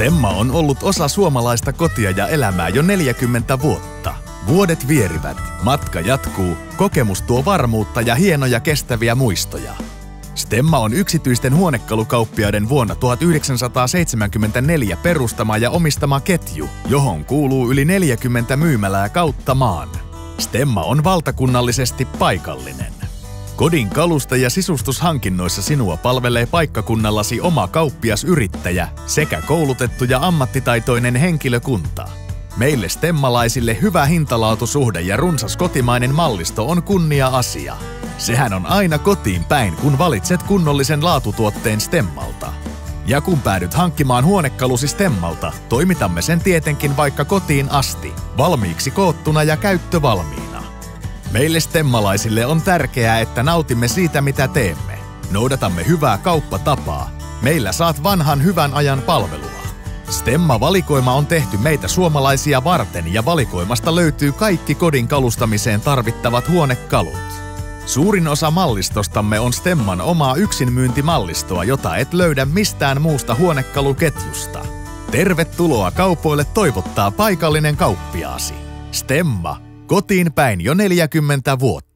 Stemma on ollut osa suomalaista kotia ja elämää jo 40 vuotta. Vuodet vierivät, matka jatkuu, kokemus tuo varmuutta ja hienoja kestäviä muistoja. Stemma on yksityisten huonekalukauppiaiden vuonna 1974 perustama ja omistama ketju, johon kuuluu yli 40 myymälää kautta maan. Stemma on valtakunnallisesti paikallinen. Kodin kalusta- ja sisustushankinnoissa sinua palvelee paikkakunnallasi oma kauppiasyrittäjä sekä koulutettu ja ammattitaitoinen henkilökunta. Meille stemmalaisille hyvä hintalaatusuhde ja runsas kotimainen mallisto on kunnia-asia. Sehän on aina kotiin päin, kun valitset kunnollisen laatutuotteen Stemmalta. Ja kun päädyt hankkimaan huonekalusi Stemmalta, toimitamme sen tietenkin vaikka kotiin asti, valmiiksi koottuna ja käyttövalmiina. Meille stemmalaisille on tärkeää, että nautimme siitä, mitä teemme. Noudatamme hyvää kauppatapaa. Meillä saat vanhan hyvän ajan palvelua. Stemma-valikoima on tehty meitä suomalaisia varten ja valikoimasta löytyy kaikki kodin kalustamiseen tarvittavat huonekalut. Suurin osa mallistostamme on Stemman omaa yksinmyyntimallistoa, jota et löydä mistään muusta huonekaluketjusta. Tervetuloa kaupoille toivottaa paikallinen kauppiaasi. Stemma, kotiin päin jo 40 vuotta.